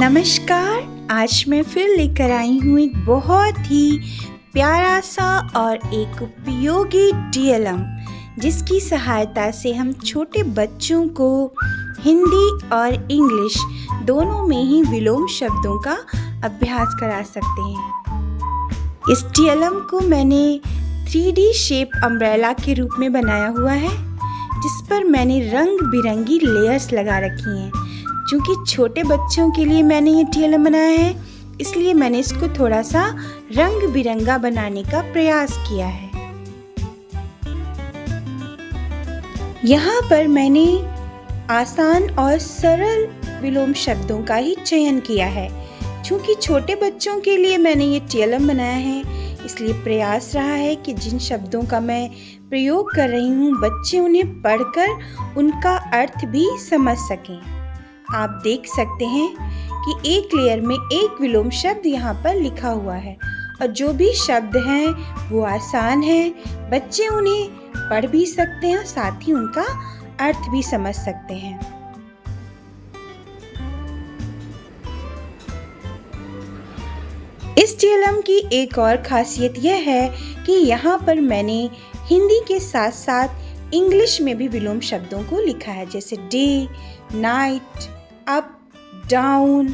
नमस्कार। आज मैं फिर लेकर आई हूँ एक बहुत ही प्यारा सा और एक उपयोगी DLM, जिसकी सहायता से हम छोटे बच्चों को हिंदी और इंग्लिश दोनों में ही विलोम शब्दों का अभ्यास करा सकते हैं। इस DLM को मैंने 3D शेप अम्ब्रेला के रूप में बनाया हुआ है, जिस पर मैंने रंग बिरंगी लेयर्स लगा रखी हैं। क्योंकि छोटे बच्चों के लिए मैंने ये DLM बनाया है, इसलिए मैंने इसको थोड़ा सा रंग बिरंगा बनाने का प्रयास किया है। यहाँ पर मैंने आसान और सरल विलोम शब्दों का ही चयन किया है। क्योंकि छोटे बच्चों के लिए मैंने ये DLM बनाया है, इसलिए प्रयास रहा है कि जिन शब्दों का मैं प्रयोग कर रही हूँ, बच्चे उन्हें पढ़कर उनका अर्थ भी समझ सकें। आप देख सकते हैं कि एक लेयर में एक विलोम शब्द यहाँ पर लिखा हुआ है और जो भी शब्द हैं वो आसान हैं, बच्चे उन्हें पढ़ भी सकते हैं, साथ ही उनका अर्थ भी समझ सकते हैं। इस DLM की एक और खासियत यह है कि यहाँ पर मैंने हिंदी के साथ साथ इंग्लिश में भी विलोम शब्दों को लिखा है, जैसे day, night, up, down,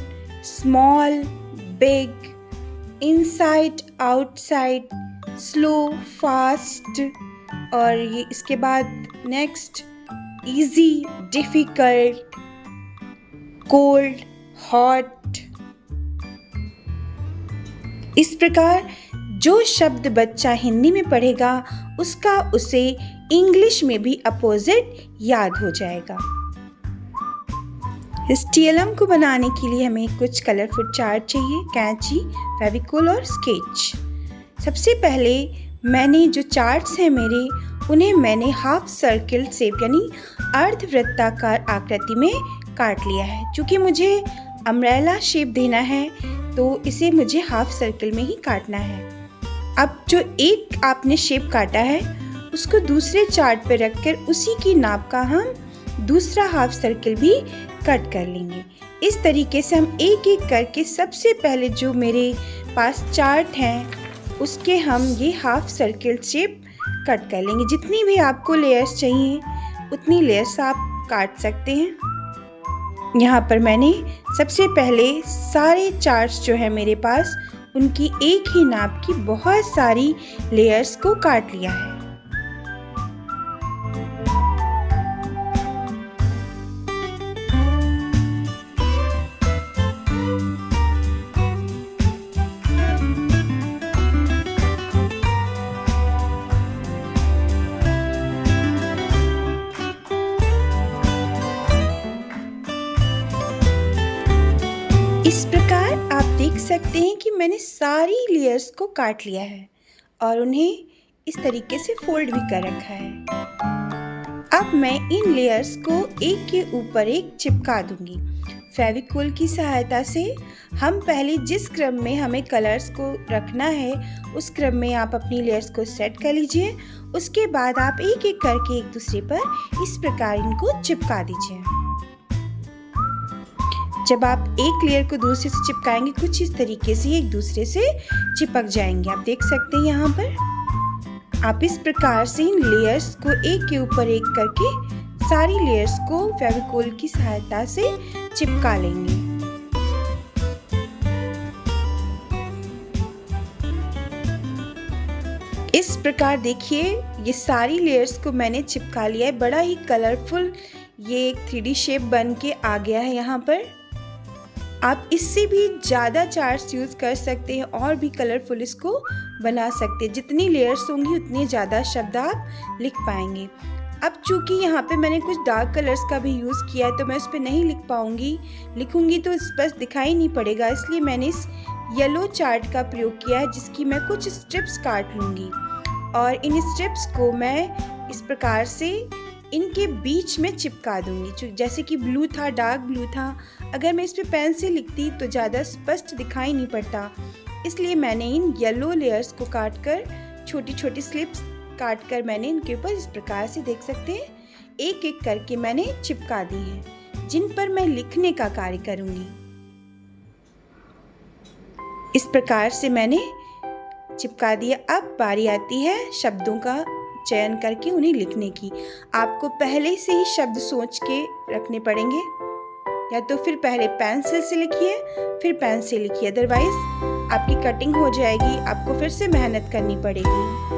small, big, inside, outside, slow, fast, और ये इसके बाद next easy, difficult, cold, hot. इस प्रकार जो शब्द बच्चा हिंदी में पढ़ेगा उसका उसे इंग्लिश में भी अपोजिट याद हो जाएगा। इस DLM को बनाने के लिए हमें कुछ कलरफुल चार्ट चाहिए, कैंची, फेविकोल और स्केच। सबसे पहले मैंने जो चार्ट्स हैं उन्हें मैंने हाफ सर्किल शेप यानी अर्धवृत्ताकार आकृति में काट लिया है। क्योंकि मुझे अम्ब्रेला शेप देना है तो इसे मुझे हाफ सर्किल में ही काटना है। अब जो एक आपने शेप काटा है उसको दूसरे चार्ट पर रखकर उसी की नाप का हम दूसरा हाफ सर्किल भी कट कर लेंगे। इस तरीके से हम एक एक करके सबसे पहले जो मेरे पास चार्ट हैं उसके हम ये हाफ सर्किल शेप कट कर लेंगे। जितनी भी आपको लेयर्स चाहिए उतनी लेयर्स आप काट सकते हैं। यहाँ पर मैंने सबसे पहले सारे चार्ट्स जो है मेरे पास उनकी एक ही नाप की बहुत सारी लेयर्स को काट लिया है। इस प्रकार आप देख सकते हैं कि मैंने सारी लेयर्स को काट लिया है और उन्हें इस तरीके से फोल्ड भी कर रखा है। अब मैं इन लेयर्स को एक के ऊपर एक चिपका दूंगी। फेविकोल की सहायता से हम पहले जिस क्रम में हमें कलर्स को रखना है उस क्रम में आप अपनी लेयर्स को सेट कर लीजिए। उसके बाद आप एक एक करके एक दूसरे पर इस प्रकार इनको चिपका दीजिए। जब आप एक लेयर को दूसरे से चिपकाएंगे कुछ इस तरीके से एक दूसरे से चिपक जाएंगे। आप देख सकते हैं यहाँ पर आप इस प्रकार से इन लेयर्स को एक के ऊपर एक करके सारी लेयर्स को फेविकोल की सहायता से चिपका लेंगे। इस प्रकार देखिए ये सारी लेयर्स को मैंने चिपका लिया है। बड़ा ही कलरफुल ये एक 3D शेप बन के आ गया है। यहाँ पर आप इससे भी ज़्यादा चार्ट्स यूज़ कर सकते हैं और भी कलरफुल इसको बना सकते हैं। जितनी लेयर्स होंगी उतनी ज़्यादा शब्द आप लिख पाएंगे। अब चूंकि यहाँ पे मैंने कुछ डार्क कलर्स का भी यूज़ किया है तो मैं उस पर नहीं लिख पाऊँगी, लिखूँगी तो स्पष्ट दिखाई नहीं पड़ेगा, इसलिए मैंने इस येलो चार्ट का प्रयोग किया है जिसकी मैं कुछ स्ट्रिप्स काट लूँगी और इन स्ट्रिप्स को मैं इस प्रकार से इनके बीच में चिपका दूंगी। जैसे कि ब्लू था, डार्क ब्लू था, अगर मैं इस पे पेन से लिखती तो ज़्यादा स्पष्ट दिखाई नहीं पड़ता, इसलिए मैंने इन येलो लेयर्स को काट कर छोटी छोटी स्लिप्स काट कर मैंने इनके ऊपर इस प्रकार से देख सकते हैं एक एक करके मैंने चिपका दी हैं, जिन पर मैं लिखने का कार्य करूँगी। इस प्रकार से मैंने चिपका दिया। अब बारी आती है शब्दों का चयन करके उन्हें लिखने की। आपको पहले से ही शब्द सोच के रखने पड़ेंगे, या तो फिर पहले पेंसिल से लिखिए फिर पेन से लिखिए, अदरवाइज आपकी कटिंग हो जाएगी, आपको फिर से मेहनत करनी पड़ेगी।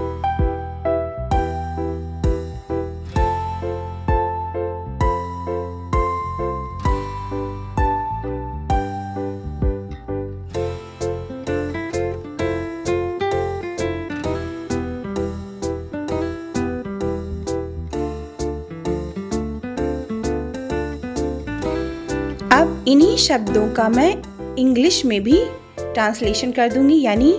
अब इन्हीं शब्दों का मैं इंग्लिश में भी ट्रांसलेशन कर दूंगी, यानी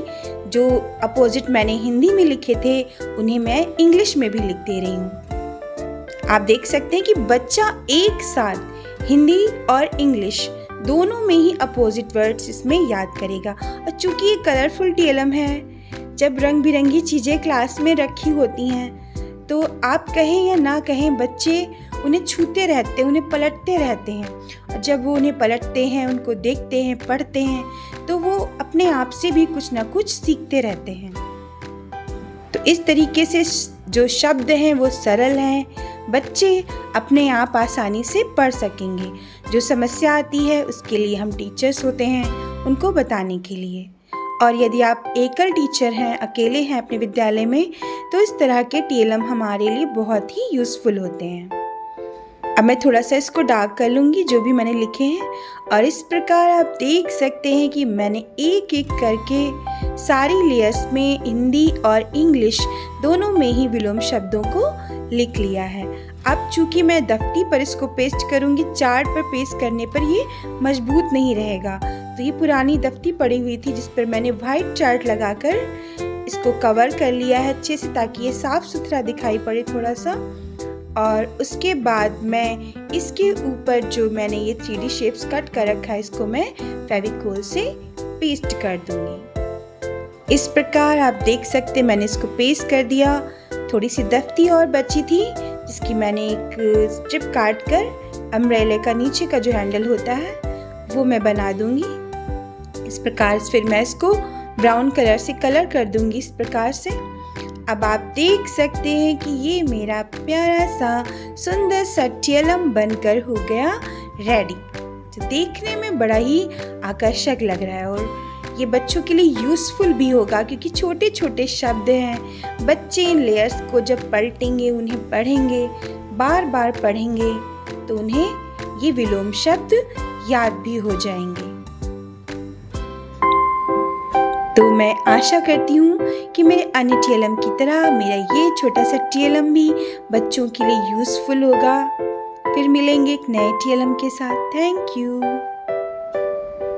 जो अपोजिट मैंने हिंदी में लिखे थे उन्हें मैं इंग्लिश में भी लिख दे रही हूँ। आप देख सकते हैं कि बच्चा एक साथ हिंदी और इंग्लिश दोनों में ही अपोजिट वर्ड्स इसमें याद करेगा। और चूंकि ये कलरफुल TLM है, जब रंग बिरंगी चीज़ें क्लास में रखी होती हैं तो आप कहें या ना कहें बच्चे उन्हें छूते रहते हैं, उन्हें पलटते रहते हैं। और जब वो उन्हें पलटते हैं, उनको देखते हैं, पढ़ते हैं, तो वो अपने आप से भी कुछ ना कुछ सीखते रहते हैं। तो इस तरीके से जो शब्द हैं वो सरल हैं, बच्चे अपने आप आसानी से पढ़ सकेंगे। जो समस्या आती है उसके लिए हम टीचर्स होते हैं, उनको बताने के लिए। और यदि आप एकल टीचर हैं, अकेले हैं अपने विद्यालय में, तो इस तरह के TLM हमारे लिए बहुत ही यूज़फुल होते हैं। अब मैं थोड़ा सा इसको डार्क कर लूँगी जो भी मैंने लिखे हैं, और इस प्रकार आप देख सकते हैं कि मैंने एक एक करके सारी लेयर्स में हिंदी और इंग्लिश दोनों में ही विलोम शब्दों को लिख लिया है। अब चूँकि मैं दफ्ती पर इसको पेस्ट करूँगी, चार्ट पर पेस्ट करने पर ये मजबूत नहीं रहेगा। तो ये पुरानी दफ्ती पड़ी हुई थी जिस पर मैंने वाइट चार्ट लगाकर इसको कवर कर लिया है अच्छे से, ताकि ये साफ सुथरा दिखाई पड़े थोड़ा सा। और उसके बाद मैं इसके ऊपर जो मैंने ये 3D शेप्स कट कर रखा है इसको मैं फेविकोल से पेस्ट कर दूंगी। इस प्रकार आप देख सकते मैंने इसको पेस्ट कर दिया। थोड़ी सी दफ्ती और बची थी जिसकी मैंने एक स्ट्रिप काट कर अम्ब्रेला का नीचे का जो हैंडल होता है वो मैं बना दूंगी। इस प्रकार फिर मैं इसको ब्राउन कलर से कलर कर दूंगी इस प्रकार से। अब आप देख सकते हैं कि ये मेरा प्यारा सा सुंदर सा TLM बनकर हो गया रेडी, जो देखने में बड़ा ही आकर्षक लग रहा है और ये बच्चों के लिए यूज़फुल भी होगा, क्योंकि छोटे छोटे शब्द हैं। बच्चे इन लेयर्स को जब पलटेंगे, उन्हें पढ़ेंगे, बार बार पढ़ेंगे, तो उन्हें ये विलोम शब्द याद भी हो जाएंगे। तो मैं आशा करती हूँ कि मेरे अन्य TLM की तरह मेरा ये छोटा सा TLM भी बच्चों के लिए यूज़फुल होगा। फिर मिलेंगे एक नए TLM के साथ। Thank you.